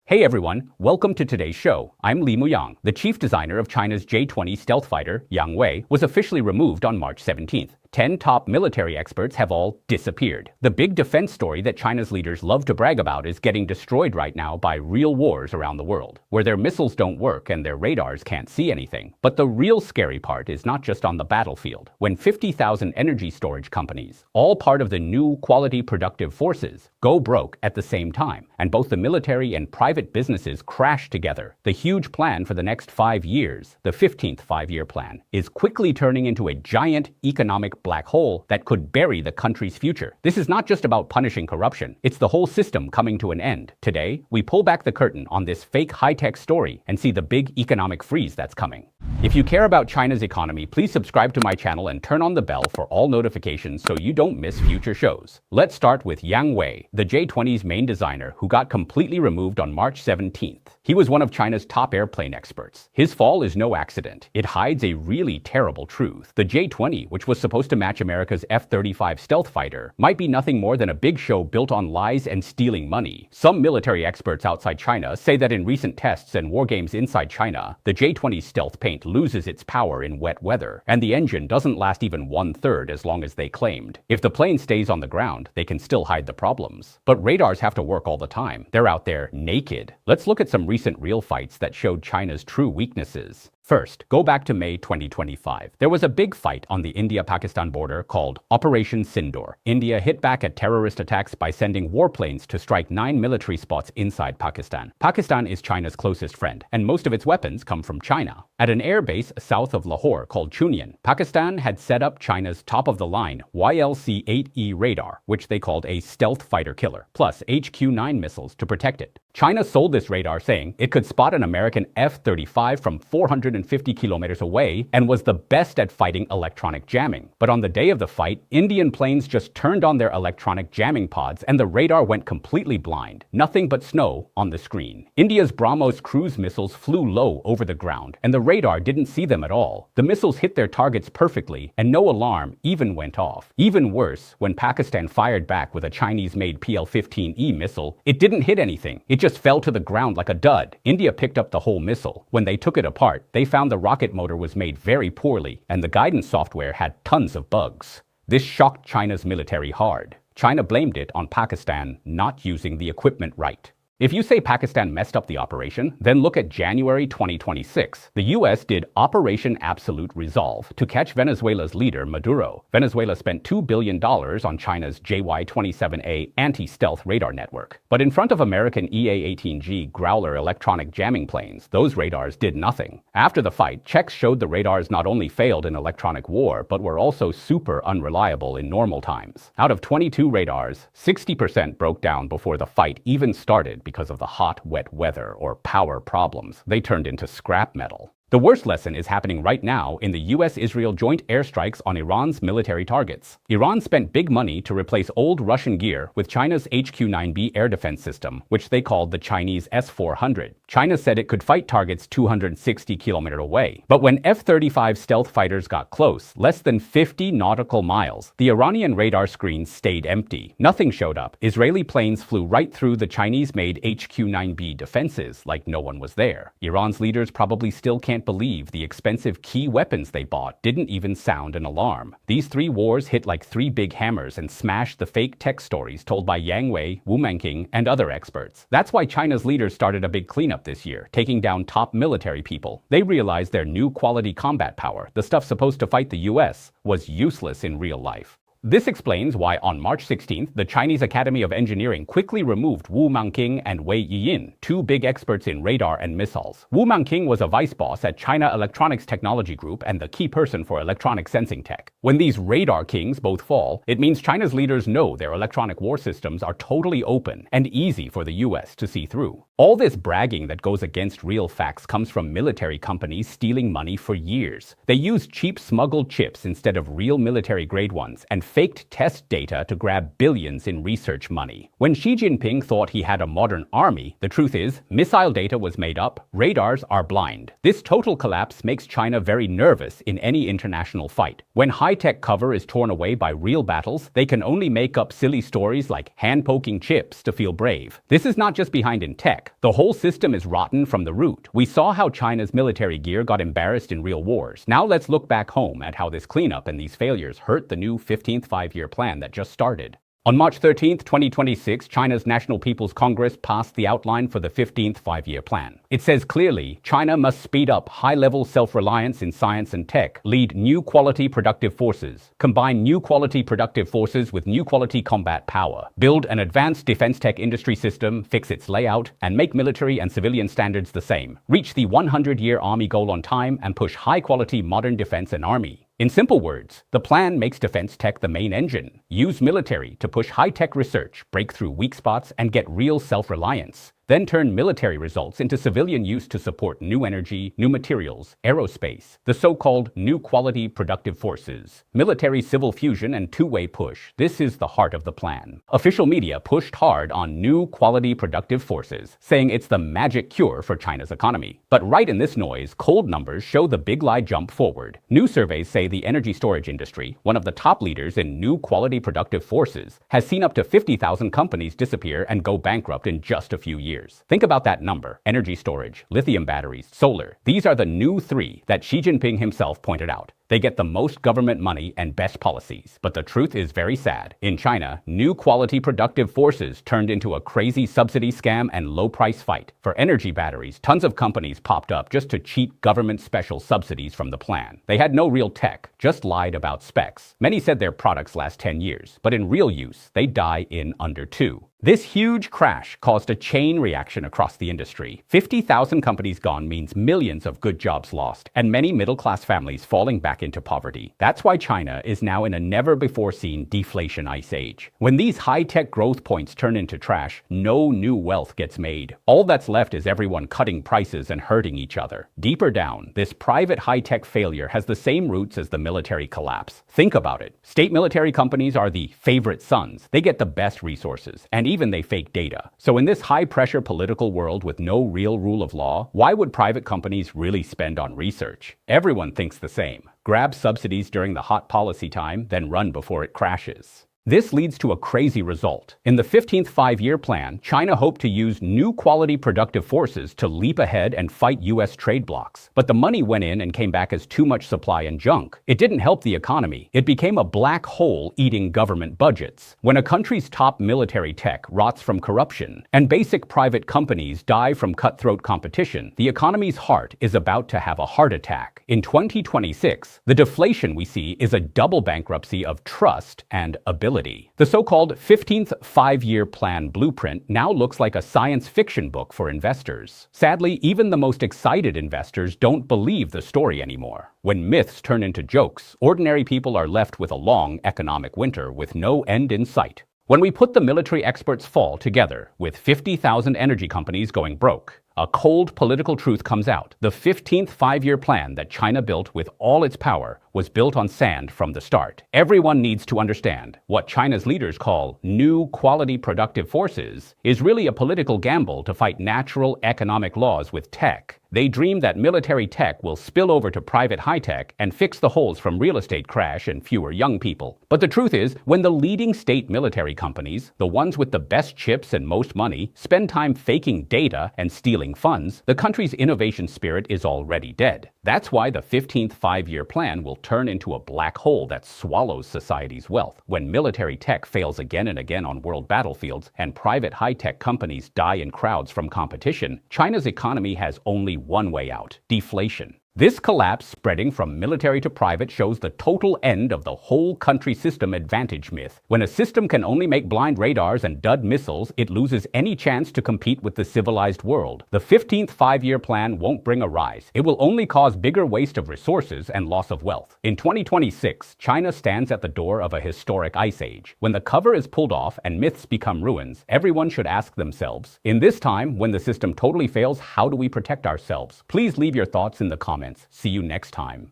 Hey everyone, welcome to today's show. I'm Li Muyang. The chief designer of China's J-20 stealth fighter, Yang Wei, was officially removed on March 17th. 10 top military experts have all disappeared. The big defense story that China's leaders love to brag about is getting destroyed right now by real wars around the world, where their missiles don't work and their radars can't see anything. But the real scary part is not just on the battlefield. When 50,000 energy storage companies, all part of the new quality productive forces, go broke at the same time, and both the military and private businesses crash together, the huge plan for the next 5 years, the 15th five-year plan, is quickly turning into a giant economic black hole that could bury the country's future. This is not just about punishing corruption. It's the whole system coming to an end. Today, we pull back the curtain on this fake high-tech story and see the big economic freeze that's coming. If you care about China's economy, please subscribe to my channel and turn on the bell for all notifications so you don't miss future shows. Let's start with Yang Wei, the J-20's main designer, who got completely removed on March 17th. He was one of China's top airplane experts. His fall is no accident. It hides a really terrible truth. The J-20, which was supposed to match America's F-35 stealth fighter, might be nothing more than a big show built on lies and stealing money. Some military experts outside China say that in recent tests and war games inside China, the J-20's stealth paint loses its power in wet weather, and the engine doesn't last even 1/3 as long as they claimed. If the plane stays on the ground, they can still hide the problems. But radars have to work all the time. They're out there naked. Let's look at some recent real fights that showed China's true weaknesses. First, go back to May 2025. There was a big fight on the India-Pakistan border called Operation Sindoor. India hit back at terrorist attacks by sending warplanes to strike 9 military spots inside Pakistan. Pakistan is China's closest friend, and most of its weapons come from China. At an air base south of Lahore called Chunian, Pakistan had set up China's top-of-the-line YLC-8E radar, which they called a stealth fighter killer, plus HQ-9 missiles to protect it. China sold this radar saying it could spot an American F-35 from 450 kilometers away and was the best at fighting electronic jamming. But on the day of the fight, Indian planes just turned on their electronic jamming pods and the radar went completely blind. Nothing but snow on the screen. India's BrahMos cruise missiles flew low over the ground and the radar didn't see them at all. The missiles hit their targets perfectly and no alarm even went off. Even worse, when Pakistan fired back with a Chinese-made PL-15E missile, it didn't hit anything. It just fell to the ground like a dud. India picked up the whole missile. When they took it apart, they found the rocket motor was made very poorly and the guidance software had tons of bugs. This shocked China's military hard. China blamed it on Pakistan not using the equipment right. If you say Pakistan messed up the operation, then look at January 2026. The US did Operation Absolute Resolve to catch Venezuela's leader, Maduro. Venezuela spent $2 billion on China's JY-27A anti-stealth radar network. But in front of American EA-18G Growler electronic jamming planes, those radars did nothing. After the fight, checks showed the radars not only failed in electronic war, but were also super unreliable in normal times. Out of 22 radars, 60% broke down before the fight even started because of the hot, wet weather or power problems. They turned into scrap metal. The worst lesson is happening right now in the US-Israel joint airstrikes on Iran's military targets. Iran spent big money to replace old Russian gear with China's HQ-9B air defense system, which they called the Chinese S-400. China said it could fight targets 260 kilometers away. But when F-35 stealth fighters got close, less than 50 nautical miles, the Iranian radar screens stayed empty. Nothing showed up. Israeli planes flew right through the Chinese-made HQ-9B defenses like no one was there. Iran's leaders probably still can't believe the expensive key weapons they bought didn't even sound an alarm. These 3 wars hit like 3 big hammers and smashed the fake tech stories told by Yang Wei, Wu Manqing, and other experts. That's why China's leaders started a big cleanup this year, taking down top military people. They realized their new quality combat power, the stuff supposed to fight the US, was useless in real life. This explains why on March 16th, the Chinese Academy of Engineering quickly removed Wu Manqing and Wei Yiyin, 2 big experts in radar and missiles. Wu Manqing was a vice boss at China Electronics Technology Group and the key person for electronic sensing tech. When these radar kings both fall, it means China's leaders know their electronic war systems are totally open and easy for the US to see through. All this bragging that goes against real facts comes from military companies stealing money for years. They use cheap smuggled chips instead of real military-grade ones and faked test data to grab billions in research money. When Xi Jinping thought he had a modern army, the truth is, missile data was made up, radars are blind. This total collapse makes China very nervous in any international fight. When high-tech cover is torn away by real battles, they can only make up silly stories like hand-poking chips to feel brave. This is not just behind in tech. back. The whole system is rotten from the root. We saw how China's military gear got embarrassed in real wars. Now let's look back home at how this cleanup and these failures hurt the new 15th five-year plan that just started. On March 13, 2026, China's National People's Congress passed the outline for the 15th five-year plan. It says clearly, China must speed up high-level self-reliance in science and tech, lead new quality productive forces, combine new quality productive forces with new quality combat power, build an advanced defense tech industry system, fix its layout, and make military and civilian standards the same, reach the 100-year army goal on time, and push high-quality modern defense and army. In simple words, the plan makes defense tech the main engine. Use military to push high-tech research, break through weak spots, and get real self-reliance. Then turn military results into civilian use to support new energy, new materials, aerospace, the so-called new quality productive forces, military-civil fusion, and two-way push. This is the heart of the plan. Official media pushed hard on new quality productive forces, saying it's the magic cure for China's economy. But right in this noise, cold numbers show the big lie jump forward. New surveys say the energy storage industry, one of the top leaders in new quality productive forces, has seen up to 50,000 companies disappear and go bankrupt in just a few years. Think about that number. Energy storage, lithium batteries, solar. These are the new three that Xi Jinping himself pointed out. They get the most government money and best policies. But the truth is very sad. In China, new quality productive forces turned into a crazy subsidy scam and low-price fight. For energy batteries, tons of companies popped up just to cheat government special subsidies from the plan. They had no real tech, just lied about specs. Many said their products last 10 years, but in real use, they die in under 2. This huge crash caused a chain reaction across the industry. 50,000 companies gone means millions of good jobs lost, and many middle-class families falling back into poverty. That's why China is now in a never-before-seen deflation ice age. When these high-tech growth points turn into trash, no new wealth gets made. All that's left is everyone cutting prices and hurting each other. Deeper down, this private high-tech failure has the same roots as the military collapse. Think about it. State military companies are the favorite sons. They get the best resources, and even they fake data. So in this high-pressure political world with no real rule of law, why would private companies really spend on research? Everyone thinks the same. Grab subsidies during the hot policy time, then run before it crashes. This leads to a crazy result. In the 15th five-year plan, China hoped to use new quality productive forces to leap ahead and fight U.S. trade blocs. But the money went in and came back as too much supply and junk. It didn't help the economy. It became a black hole eating government budgets. When a country's top military tech rots from corruption and basic private companies die from cutthroat competition, the economy's heart is about to have a heart attack. In 2026, the deflation we see is a double bankruptcy of trust and ability. The so-called 15th five-year plan blueprint now looks like a science fiction book for investors. Sadly, even the most excited investors don't believe the story anymore. When myths turn into jokes, ordinary people are left with a long economic winter with no end in sight. When we put the military experts' fall together with 50,000 energy companies going broke, a cold political truth comes out. The 15th five-year plan that China built with all its power was built on sand from the start. Everyone needs to understand what China's leaders call new quality productive forces is really a political gamble to fight natural economic laws with tech. They dream that military tech will spill over to private high-tech and fix the holes from real estate crash and fewer young people. But the truth is, when the leading state military companies, the ones with the best chips and most money, spend time faking data and stealing funds, the country's innovation spirit is already dead. That's why the 15th five-year plan will turn into a black hole that swallows society's wealth. When military tech fails again and again on world battlefields and private high-tech companies die in crowds from competition, China's economy has only one way out: deflation. This collapse spreading from military to private shows the total end of the whole country system advantage myth. When a system can only make blind radars and dud missiles, it loses any chance to compete with the civilized world. The 15th five-year plan won't bring a rise. It will only cause bigger waste of resources and loss of wealth. In 2026, China stands at the door of a historic ice age. When the cover is pulled off and myths become ruins, everyone should ask themselves, in this time when the system totally fails, how do we protect ourselves? Please leave your thoughts in the comments. See you next time.